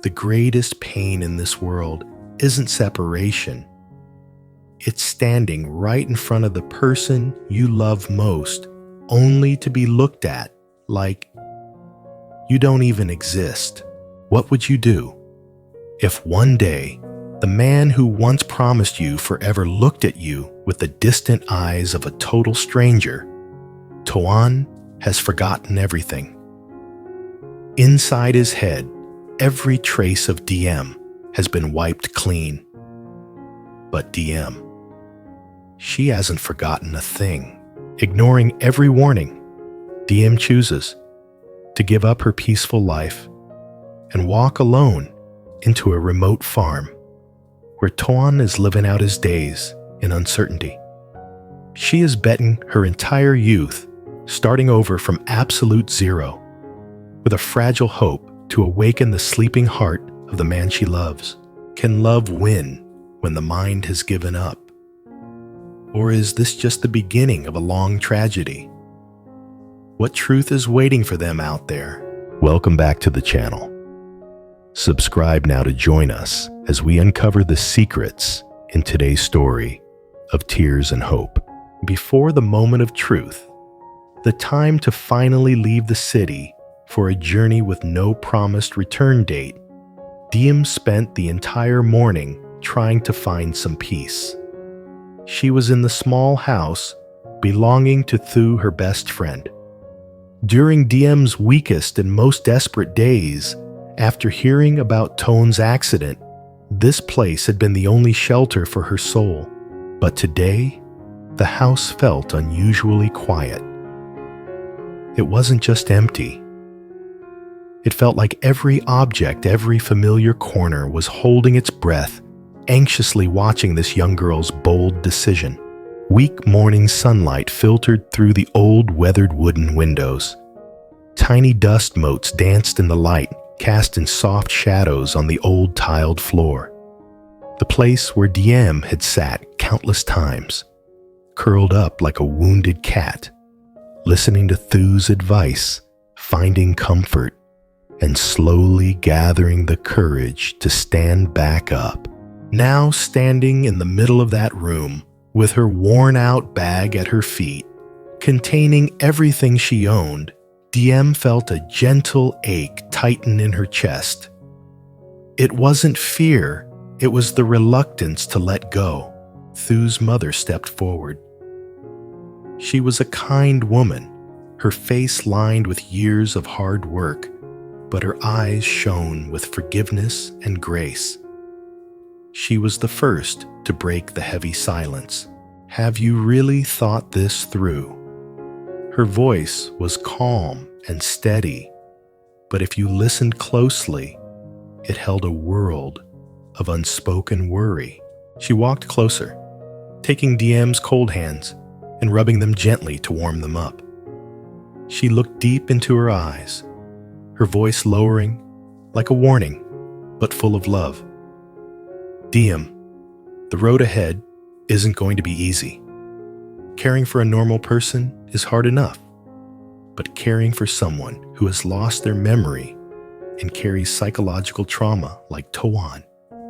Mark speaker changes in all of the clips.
Speaker 1: The greatest pain in this world isn't separation. It's standing right in front of the person you love most, only to be looked at like you don't even exist. What would you do if one day the man who once promised you forever looked at you with the distant eyes of a total stranger? Toan has forgotten everything. Inside his head, every trace of Diem has been wiped clean. But Diem, she hasn't forgotten a thing. Ignoring every warning, Diem chooses to give up her peaceful life and walk alone into a remote farm where Toan is living out his days in uncertainty. She is betting her entire youth, starting over from absolute zero, with a fragile hope to awaken the sleeping heart of the man she loves. Can love win when the mind has given up? Or is this just the beginning of a long tragedy? What truth is waiting for them out there? Welcome back to the channel. Subscribe now to join us as we uncover the secrets in today's story of tears and hope. Before the moment of truth, the time to finally leave the city for a journey with no promised return date, Diem spent the entire morning trying to find some peace. She was in the small house belonging to Thu, her best friend. During Diem's weakest and most desperate days, after hearing about Toan's accident, this place had been the only shelter for her soul. But today, the house felt unusually quiet. It wasn't just empty. It felt like every object, every familiar corner was holding its breath, anxiously watching this young girl's bold decision. Weak morning sunlight filtered through the old weathered wooden windows. Tiny dust motes danced in the light, casting soft shadows on the old tiled floor. The place where Diem had sat countless times, curled up like a wounded cat, listening to Thu's advice, finding comfort, and slowly gathering the courage to stand back up. Now standing in the middle of that room, with her worn-out bag at her feet, containing everything she owned, Diem felt a gentle ache tighten in her chest. It wasn't fear, it was the reluctance to let go. Thu's mother stepped forward. She was a kind woman, her face lined with years of hard work, but her eyes shone with forgiveness and grace. She was the first to break the heavy silence. Have you really thought this through? Her voice was calm and steady, but if you listened closely, it held a world of unspoken worry. She walked closer, taking Diem's cold hands and rubbing them gently to warm them up. She looked deep into her eyes, her voice lowering like a warning, but full of love. Diem, the road ahead isn't going to be easy. Caring for a normal person is hard enough, but caring for someone who has lost their memory and carries psychological trauma like Toan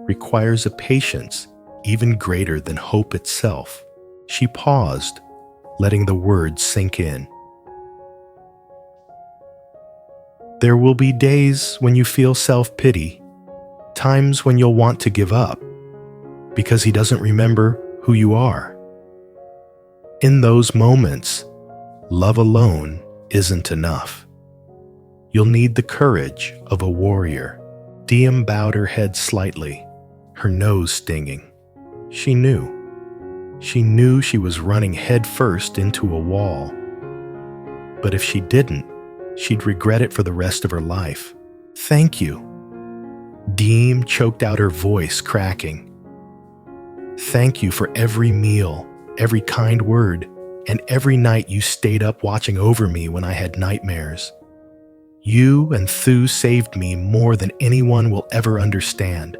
Speaker 1: requires a patience even greater than hope itself. She paused, letting the words sink in. There will be days when you feel self-pity, times when you'll want to give up, because he doesn't remember who you are. In those moments, love alone isn't enough. You'll need the courage of a warrior. Diem bowed her head slightly, her nose stinging. She knew. She knew she was running headfirst into a wall. But if she didn't, she'd regret it for the rest of her life. Thank you. Diem choked out her voice, cracking. Thank you for every meal, every kind word, and every night you stayed up watching over me when I had nightmares. You and Thu saved me more than anyone will ever understand.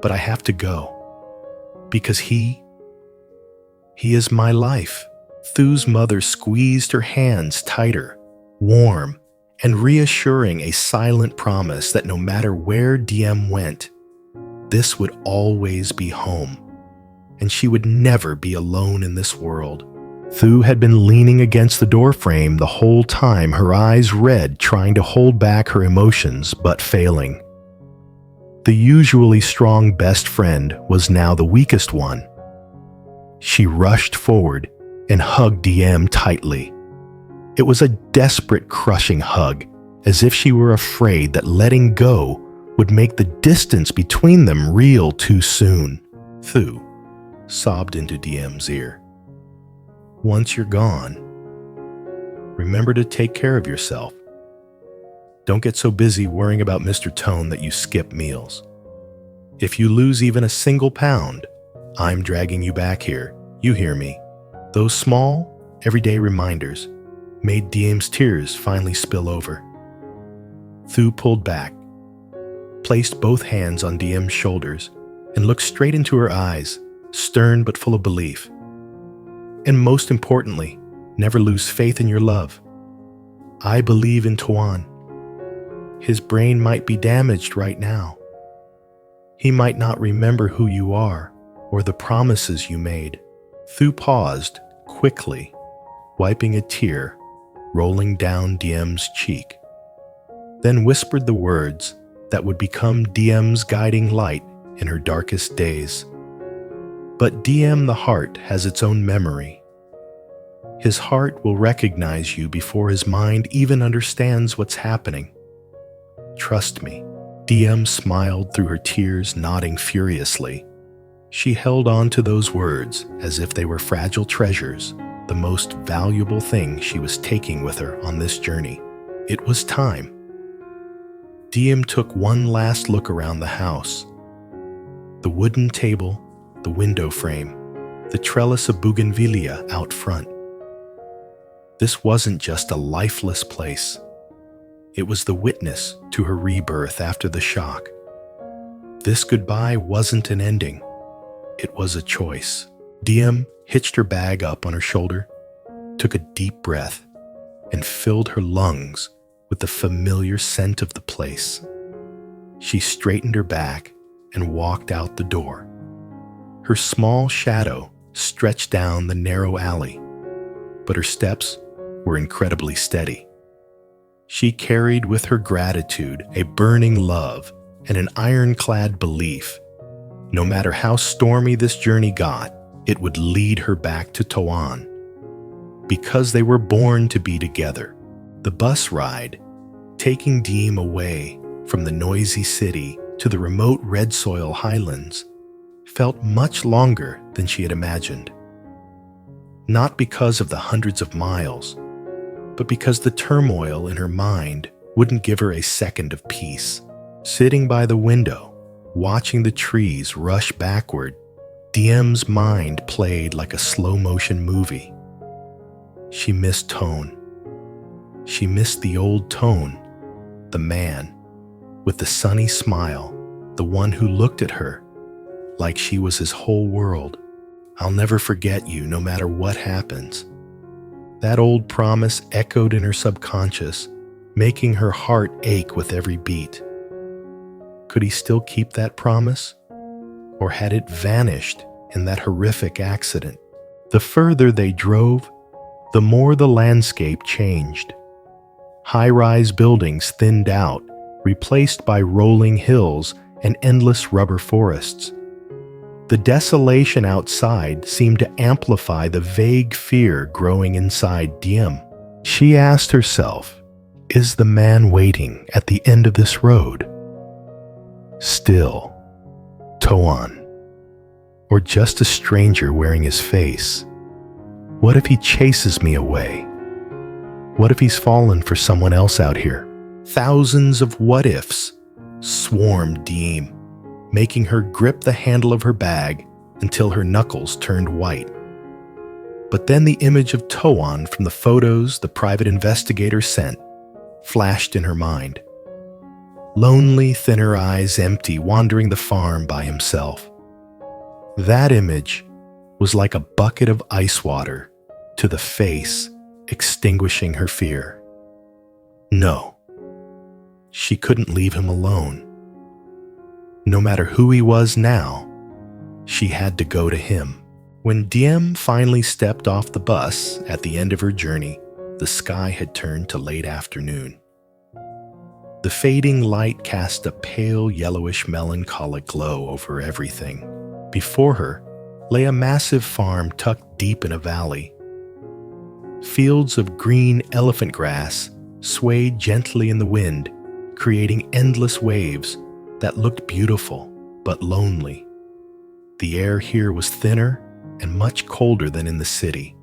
Speaker 1: But I have to go. Because he is my life. Thu's mother squeezed her hands tighter, warm, and reassuring a silent promise that no matter where Diem went, this would always be home, and she would never be alone in this world. Thu had been leaning against the doorframe the whole time, her eyes red, trying to hold back her emotions, but failing. The usually strong best friend was now the weakest one. She rushed forward and hugged Diem tightly. It was a desperate, crushing hug, as if she were afraid that letting go would make the distance between them real too soon. Thu sobbed into Diem's ear. Once you're gone, remember to take care of yourself. Don't get so busy worrying about Mr. Toan that you skip meals. If you lose even a single pound, I'm dragging you back here. You hear me? Those small, everyday reminders made Diem's tears finally spill over. Thu pulled back, placed both hands on Diem's shoulders, and looked straight into her eyes, stern but full of belief. And most importantly, never lose faith in your love. I believe in Toan. His brain might be damaged right now. He might not remember who you are or the promises you made. Thu paused, quickly, wiping a tear rolling down Diem's cheek, then whispered the words that would become Diem's guiding light in her darkest days. But Diem the heart has its own memory. His heart will recognize you before his mind even understands what's happening. Trust me. Diem smiled through her tears, nodding furiously. She held on to those words as if they were fragile treasures, the most valuable thing she was taking with her on this journey. It was time. Diem took one last look around the house. The wooden table, the window frame, the trellis of bougainvillea out front. This wasn't just a lifeless place. It was the witness to her rebirth after the shock. This goodbye wasn't an ending. It was a choice. Diem hitched her bag up on her shoulder, took a deep breath, and filled her lungs with the familiar scent of the place. She straightened her back and walked out the door. Her small shadow stretched down the narrow alley, but her steps were incredibly steady. She carried with her gratitude a burning love and an ironclad belief. No matter how stormy this journey got, it would lead her back to Toan. Because they were born to be together. The bus ride, taking Diem away from the noisy city to the remote red soil highlands, felt much longer than she had imagined. Not because of the hundreds of miles, but because the turmoil in her mind wouldn't give her a second of peace. Sitting by the window, watching the trees rush backward, Diem's mind played like a slow-motion movie. She missed Toan. She missed the old Toan, the man, with the sunny smile, the one who looked at her like she was his whole world. I'll never forget you no matter what happens. That old promise echoed in her subconscious, making her heart ache with every beat. Could he still keep that promise? Or had it vanished in that horrific accident? The further they drove, the more the landscape changed. High-rise buildings thinned out, replaced by rolling hills and endless rubber forests. The desolation outside seemed to amplify the vague fear growing inside Diem. She asked herself, is the man waiting at the end of this road still Toan, or just a stranger wearing his face? What if he chases me away? What if he's fallen for someone else out here? Thousands of what-ifs swarmed Diem, making her grip the handle of her bag until her knuckles turned white. But then the image of Toan from the photos the private investigator sent flashed in her mind. Lonely, thinner eyes empty, wandering the farm by himself. That image was like a bucket of ice water to the face, extinguishing her fear. No, she couldn't leave him alone. No matter who he was now, she had to go to him. When Diem finally stepped off the bus at the end of her journey, the sky had turned to late afternoon. The fading light cast a pale yellowish melancholic glow over everything. Before her lay a massive farm tucked deep in a valley. Fields of green elephant grass swayed gently in the wind, creating endless waves that looked beautiful but lonely. The air here was thinner and much colder than in the city.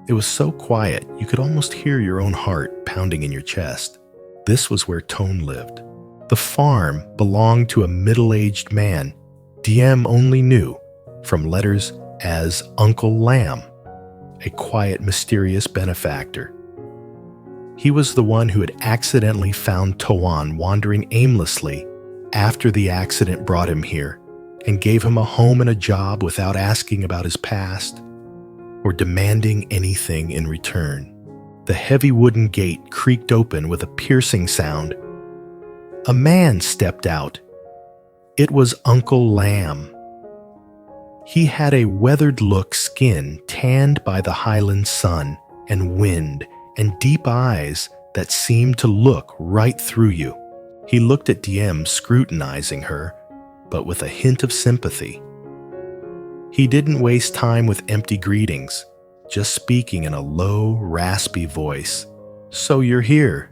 Speaker 1: It was so quiet you could almost hear your own heart pounding in your chest. This was where Toan lived. The farm belonged to a middle-aged man Diem only knew from letters as Uncle Lamb, a quiet, mysterious benefactor. He was the one who had accidentally found Toan wandering aimlessly after the accident brought him here and gave him a home and a job without asking about his past or demanding anything in return. The heavy wooden gate creaked open with a piercing sound. A man stepped out. It was Uncle Lamb. He had a weathered-look skin tanned by the highland sun and wind, and deep eyes that seemed to look right through you. He looked at Diem, scrutinizing her, but with a hint of sympathy. He didn't waste time with empty greetings, just speaking in a low, raspy voice. "So you're here.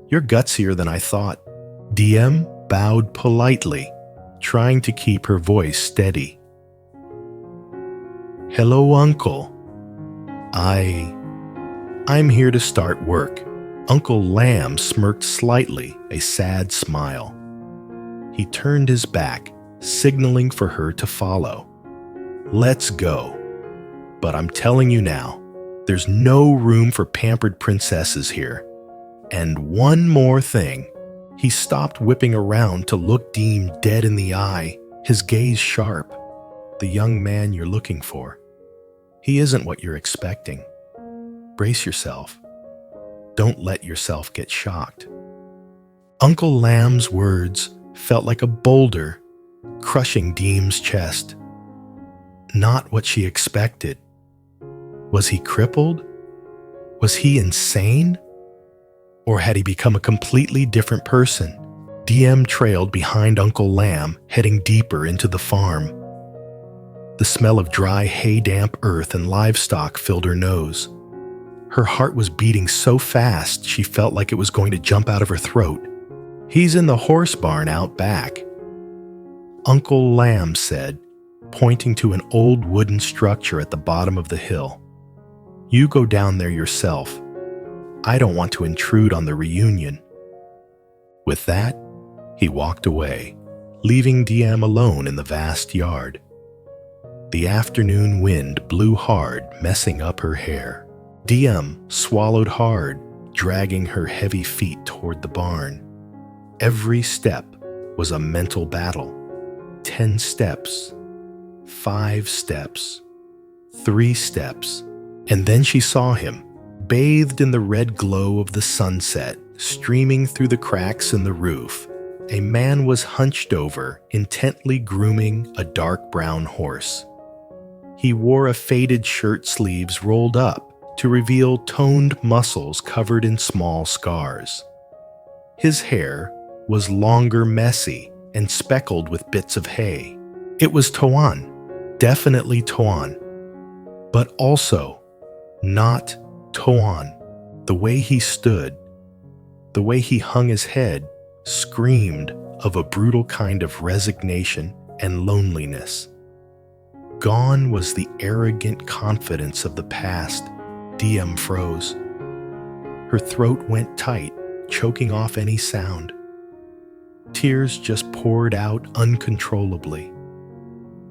Speaker 1: You're gutsier than I thought." Diem bowed politely, trying to keep her voice steady. "Hello, Uncle. I'm here to start work." Uncle Lamb smirked slightly, a sad smile. He turned his back, signaling for her to follow. "Let's go. But I'm telling you now, there's no room for pampered princesses here. And one more thing." He stopped whipping around to look Diem dead in the eye, his gaze sharp. "The young man you're looking for, he isn't what you're expecting. Brace yourself. Don't let yourself get shocked." Uncle Lamb's words felt like a boulder crushing Diem's chest. Not what she expected. Was he crippled? Was he insane? Or had he become a completely different person? Diem trailed behind Uncle Lamb, heading deeper into the farm. The smell of dry hay-damp earth and livestock filled her nose. Her heart was beating so fast she felt like it was going to jump out of her throat. "He's in the horse barn out back," Uncle Lamb said, pointing to an old wooden structure at the bottom of the hill. "You go down there yourself. I don't want to intrude on the reunion." With that, he walked away, leaving Diem alone in the vast yard. The afternoon wind blew hard, messing up her hair. Diem swallowed hard, dragging her heavy feet toward the barn. Every step was a mental battle. 10 steps, 5 steps, 3 steps, and then she saw him, bathed in the red glow of the sunset, streaming through the cracks in the roof. A man was hunched over, intently grooming a dark brown horse. He wore a faded shirt sleeves rolled up to reveal toned muscles covered in small scars. His hair was longer, messy, and speckled with bits of hay. It was Toan, definitely Toan, but also not Toan. The way he stood, the way he hung his head, screamed of a brutal kind of resignation and loneliness. Gone was the arrogant confidence of the past. Diem froze. Her throat went tight, choking off any sound. Tears just poured out uncontrollably.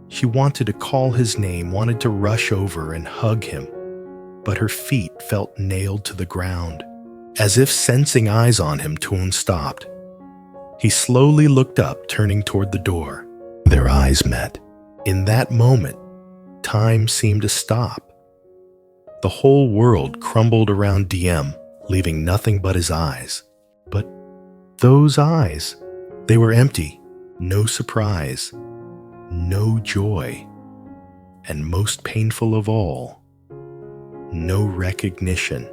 Speaker 1: She wanted to call his name, wanted to rush over and hug him, but her feet felt nailed to the ground. As if sensing eyes on him, Toan stopped. He slowly looked up, turning toward the door. Their eyes met. In that moment, time seemed to stop. The whole world crumbled around Diem, leaving nothing but his eyes. But Those eyes, they were empty, no surprise, no joy, and most painful of all, no recognition.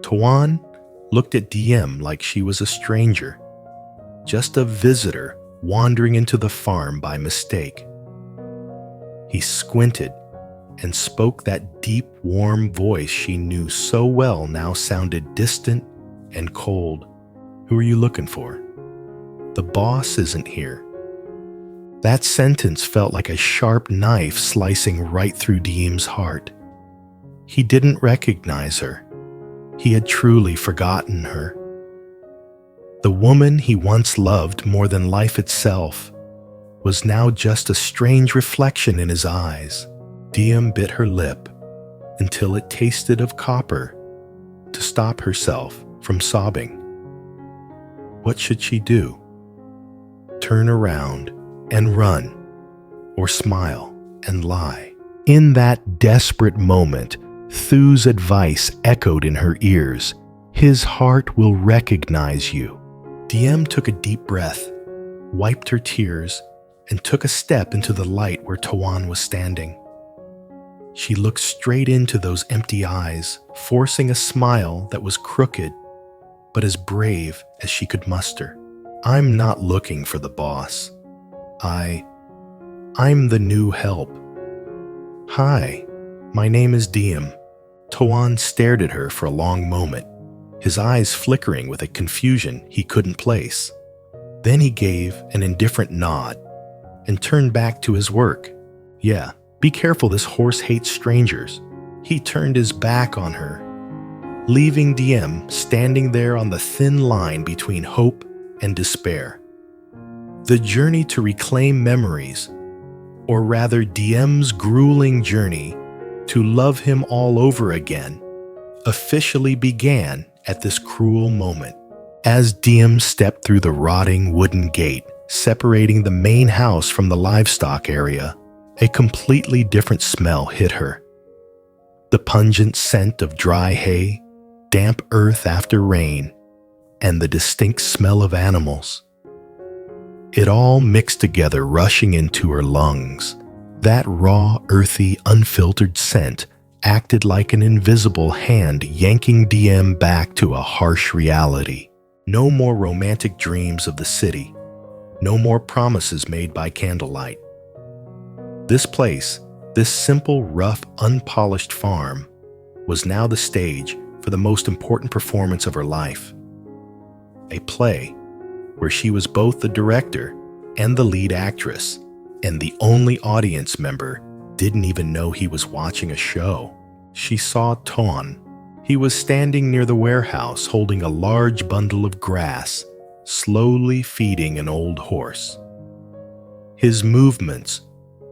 Speaker 1: Toan looked at Diem like she was a stranger, just a visitor wandering into the farm by mistake. He squinted and spoke that deep, warm voice she knew so well now sounded distant and cold. "Who are you looking for? The boss isn't here." That sentence felt like a sharp knife slicing right through Diem's heart. He didn't recognize her. He had truly forgotten her. The woman he once loved more than life itself was now just a strange reflection in his eyes. Diem bit her lip until it tasted of copper to stop herself from sobbing. What should she do? Turn around and run, or smile and lie? In that desperate moment, Thu's advice echoed in her ears. His heart will recognize you. Diem took a deep breath, wiped her tears, and took a step into the light where Toan was standing. She looked straight into those empty eyes, forcing a smile that was crooked, but as brave as she could muster. "I'm not looking for the boss. I'm the new help." "Hi, my name is Diem." Toan stared at her for a long moment, his eyes flickering with a confusion he couldn't place. Then he gave an indifferent nod and turned back to his work. "Yeah, be careful, this horse hates strangers." He turned his back on her, leaving Diem standing there on the thin line between hope and despair. The journey to reclaim memories, or rather Diem's grueling journey to love him all over again, officially began at this cruel moment. As Diem stepped through the rotting wooden gate separating the main house from the livestock area, a completely different smell hit her. The pungent scent of dry hay, damp earth after rain, and the distinct smell of animals. It all mixed together, rushing into her lungs. That raw, earthy, unfiltered scent acted like an invisible hand yanking Diem back to a harsh reality. No more romantic dreams of the city. No more promises made by candlelight. This place, this simple, rough, unpolished farm, was now the stage for the most important performance of her life. A play where she was both the director and the lead actress, and the only audience member didn't even know he was watching a show. She saw Toan. He was standing near the warehouse holding a large bundle of grass, slowly feeding an old horse. His movements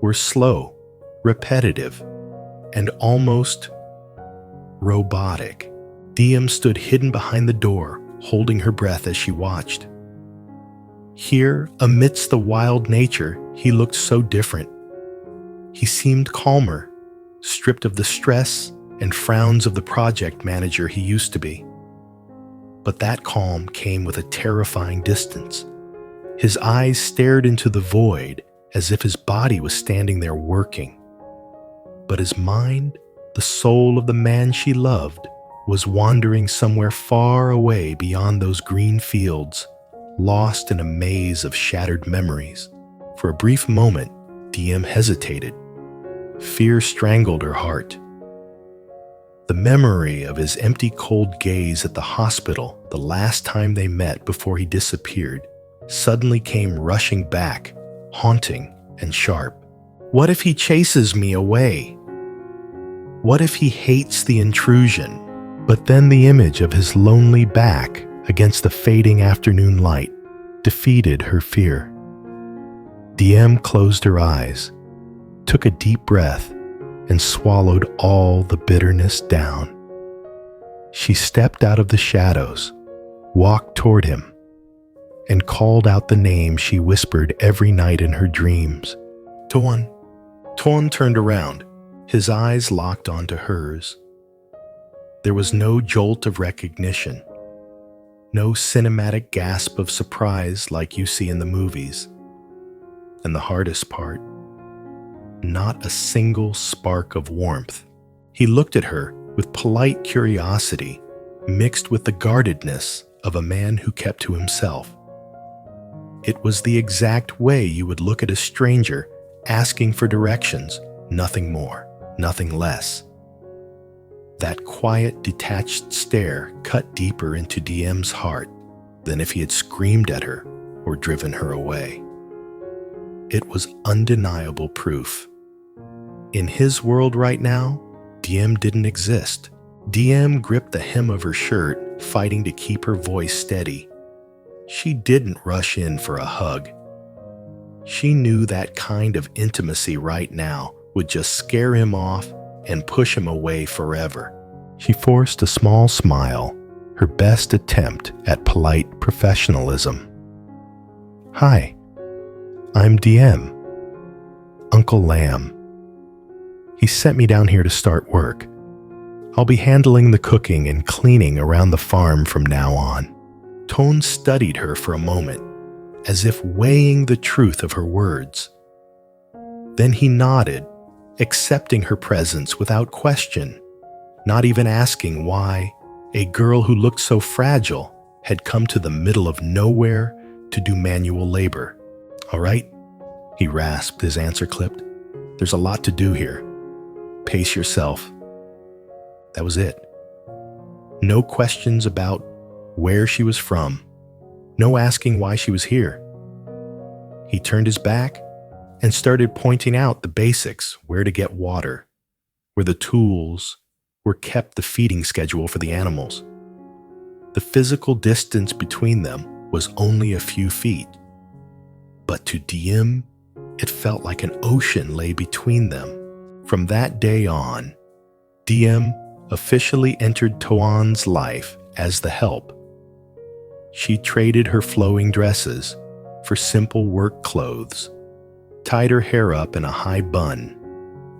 Speaker 1: were slow, repetitive, and almost robotic. Diem stood hidden behind the door, holding her breath as she watched. Here, amidst the wild nature, he looked so different. He seemed calmer, stripped of the stress and frowns of the project manager he used to be. But that calm came with a terrifying distance. His eyes stared into the void as if his body was standing there working. But his mind, the soul of the man she loved, was wandering somewhere far away beyond those green fields, lost in a maze of shattered memories. For a brief moment, Diem hesitated. Fear strangled her heart. The memory of his empty, cold gaze at the hospital the last time they met before he disappeared suddenly came rushing back, haunting and sharp. What if he chases me away? What if he hates the intrusion? But then the image of his lonely back against the fading afternoon light defeated her fear. Diem closed her eyes, took a deep breath, and swallowed all the bitterness down. She stepped out of the shadows, walked toward him, and called out the name she whispered every night in her dreams. Toan. Toan turned around, his eyes locked onto hers. There was no jolt of recognition, No cinematic gasp of surprise like you see in the movies. And the hardest part, not a single spark of warmth. He looked at her with polite curiosity mixed with the guardedness of a man who kept to himself. It was the exact way you would look at a stranger asking for directions, nothing more, nothing less. That quiet, detached stare cut deeper into Diem's heart than if he had screamed at her or driven her away. It was undeniable proof. In his world right now, Diem didn't exist. Diem gripped the hem of her shirt, fighting to keep her voice steady. She didn't rush in for a hug. She knew that kind of intimacy right now would just scare him off and push him away forever. She forced a small smile, her best attempt at polite professionalism. "Hi, I'm Diem, Uncle Lamb. He sent me down here to start work. I'll be handling the cooking and cleaning around the farm from now on." Toan studied her for a moment, as if weighing the truth of her words. Then he nodded, accepting her presence without question, not even asking why a girl who looked so fragile had come to the middle of nowhere to do manual labor. "All right," he rasped, his answer clipped. "There's a lot to do here. Pace yourself." That was it. No questions about where she was from. No asking why she was here. He turned his back and started pointing out the basics, where to get water, where the tools were kept, the feeding schedule for the animals. The physical distance between them was only a few feet. But to Diem, it felt like an ocean lay between them. From that day on, Diem officially entered Toan's life as the help. She traded her flowing dresses for simple work clothes, tied her hair up in a high bun,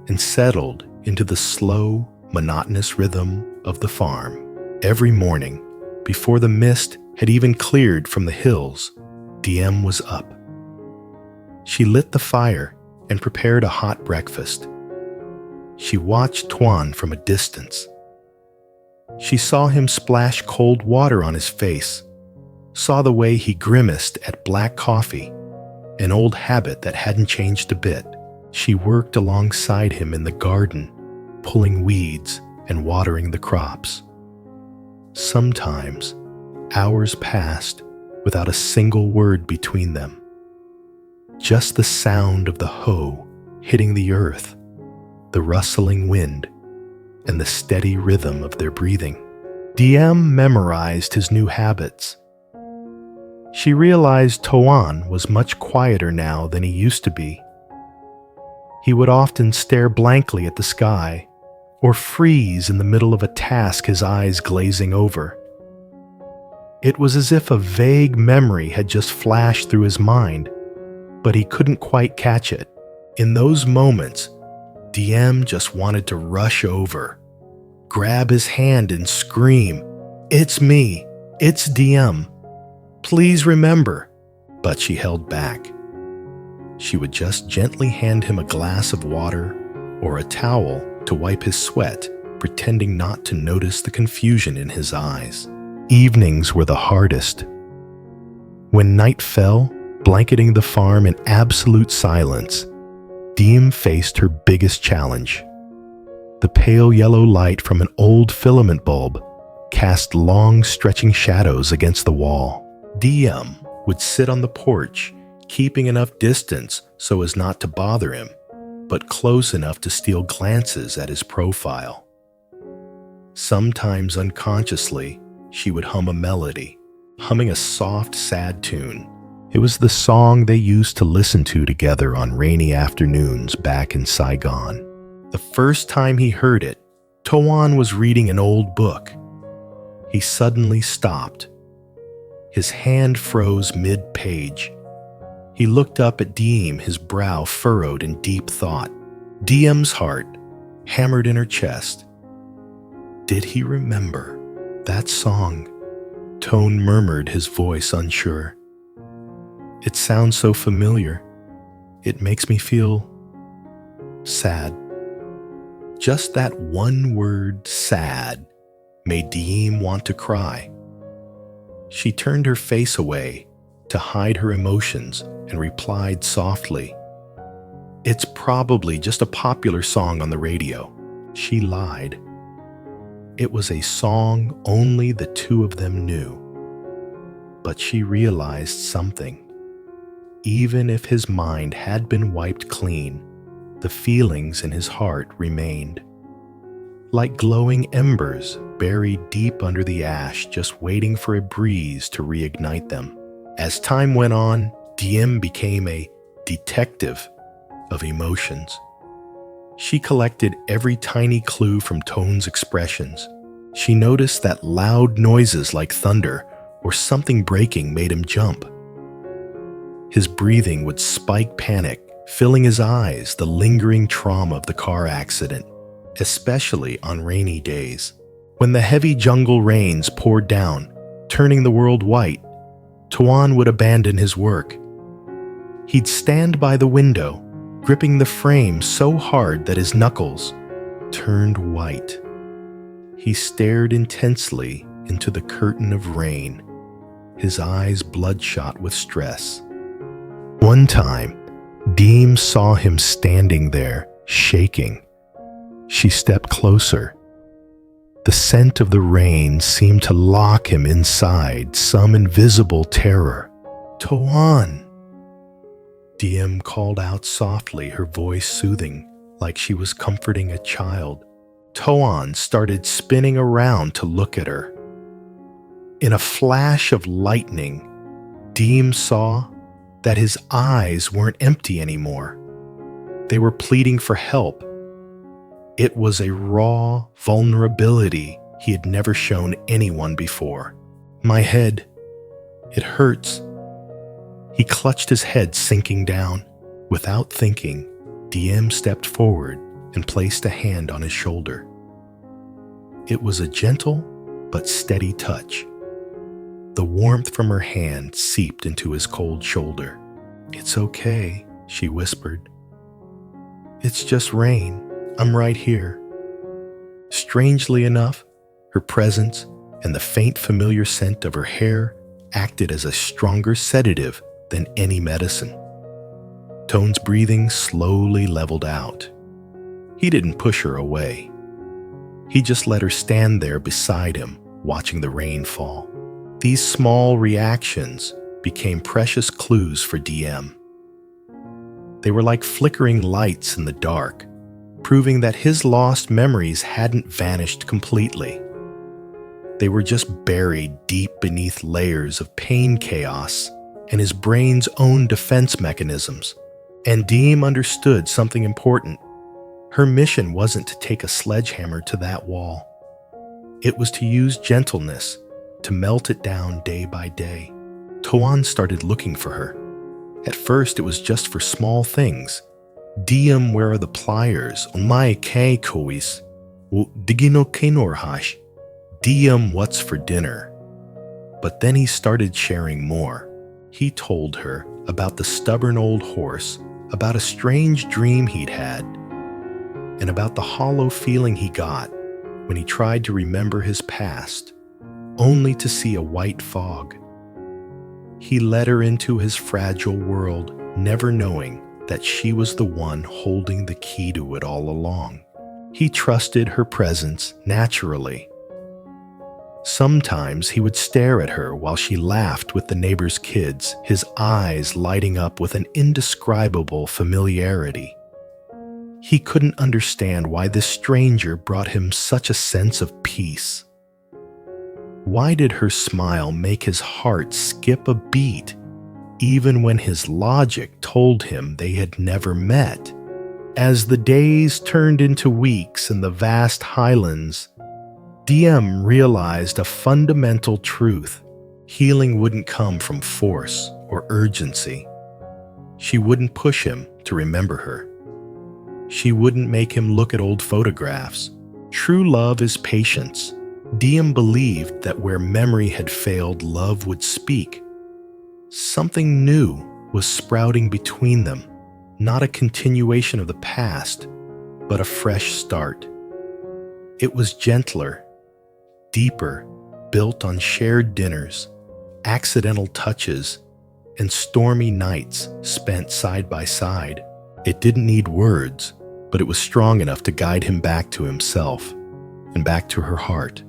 Speaker 1: and settled into the slow, monotonous rhythm of the farm. Every morning, before the mist had even cleared from the hills, Diem was up. She lit the fire and prepared a hot breakfast. She watched Toan from a distance. She saw him splash cold water on his face, saw the way he grimaced at black coffee, an old habit that hadn't changed a bit. She worked alongside him in the garden, pulling weeds and watering the crops. Sometimes, hours passed without a single word between them. Just the sound of the hoe hitting the earth, the rustling wind, and the steady rhythm of their breathing. Diem memorized his new habits. She realized Toan was much quieter now than he used to be. He would often stare blankly at the sky, or freeze in the middle of a task, his eyes glazing over. It was as if a vague memory had just flashed through his mind, but he couldn't quite catch it. In those moments, Diem just wanted to rush over, grab his hand and scream, "It's me, it's Diem. Please remember." But she held back. She would just gently hand him a glass of water or a towel to wipe his sweat, pretending not to notice the confusion in his eyes. Evenings were the hardest. When night fell, blanketing the farm in absolute silence, Diem faced her biggest challenge. The pale yellow light from an old filament bulb cast long, stretching shadows against the wall. Diem would sit on the porch, keeping enough distance so as not to bother him, but close enough to steal glances at his profile. Sometimes unconsciously, she would hum a melody, humming a soft, sad tune. It was the song they used to listen to together on rainy afternoons back in Saigon. The first time he heard it, Toan was reading an old book. He suddenly stopped. His hand froze mid-page. He looked up at Diem, his brow furrowed in deep thought. Diem's heart hammered in her chest. Did he remember that song Toan murmured, his voice unsure. It sounds so familiar. It makes me feel sad. Just that one word, sad, made Diem want to cry. She turned her face away to hide her emotions and replied softly, "It's probably just a popular song on the radio." She lied. It was a song only the two of them knew. But she realized something. Even if his mind had been wiped clean, the feelings in his heart remained. Like glowing embers buried deep under the ash, just waiting for a breeze to reignite them. As time went on, Diem became a detective of emotions. She collected every tiny clue from Toan's expressions. She noticed that loud noises like thunder or something breaking made him jump. His breathing would spike panic, filling his eyes, the lingering trauma of the car accident, especially on rainy days. When the heavy jungle rains poured down, turning the world white, Toan would abandon his work. He'd stand by the window, gripping the frame so hard that his knuckles turned white. He stared intensely into the curtain of rain, his eyes bloodshot with stress. One time, Diem saw him standing there, shaking. She stepped closer. The scent of the rain seemed to lock him inside some invisible terror. "Toan!" Diem called out softly, her voice soothing, like she was comforting a child. Toan started spinning around to look at her. In a flash of lightning, Diem saw that his eyes weren't empty anymore. They were pleading for help. It was a raw vulnerability he had never shown anyone before. "My head, it hurts." He clutched his head, sinking down. Without thinking, Diem stepped forward and placed a hand on his shoulder. It was a gentle but steady touch. The warmth from her hand seeped into his cold shoulder. "It's okay," she whispered. "It's just rain. I'm right here." Strangely enough, her presence and the faint familiar scent of her hair acted as a stronger sedative than any medicine. Toan's breathing slowly leveled out. He didn't push her away. He just let her stand there beside him, watching the rain fall. These small reactions became precious clues for Diem. They were like flickering lights in the dark, proving that his lost memories hadn't vanished completely. They were just buried deep beneath layers of pain chaos and his brain's own defense mechanisms. And Diem understood something important. Her mission wasn't to take a sledgehammer to that wall. It was to use gentleness to melt it down day by day. Toan started looking for her. At first, it was just for small things. "Diem, where are the pliers? Onmai kei kois? Digino kenorhash? Diem, what's for dinner?" But then he started sharing more. He told her about the stubborn old horse, about a strange dream he'd had, and about the hollow feeling he got when he tried to remember his past, only to see a white fog. He led her into his fragile world, never knowing that she was the one holding the key to it all along. He trusted her presence naturally. Sometimes he would stare at her while she laughed with the neighbor's kids, his eyes lighting up with an indescribable familiarity. He couldn't understand why this stranger brought him such a sense of peace. Why did her smile make his heart skip a beat, even when his logic told him they had never met? As the days turned into weeks in the vast highlands, Diem realized a fundamental truth. Healing wouldn't come from force or urgency. She wouldn't push him to remember her. She wouldn't make him look at old photographs. True love is patience, Diem believed that where memory had failed, love would speak. Something new was sprouting between them, not a continuation of the past, but a fresh start. It was gentler, deeper, built on shared dinners, accidental touches, and stormy nights spent side by side. It didn't need words, but it was strong enough to guide him back to himself and back to her heart.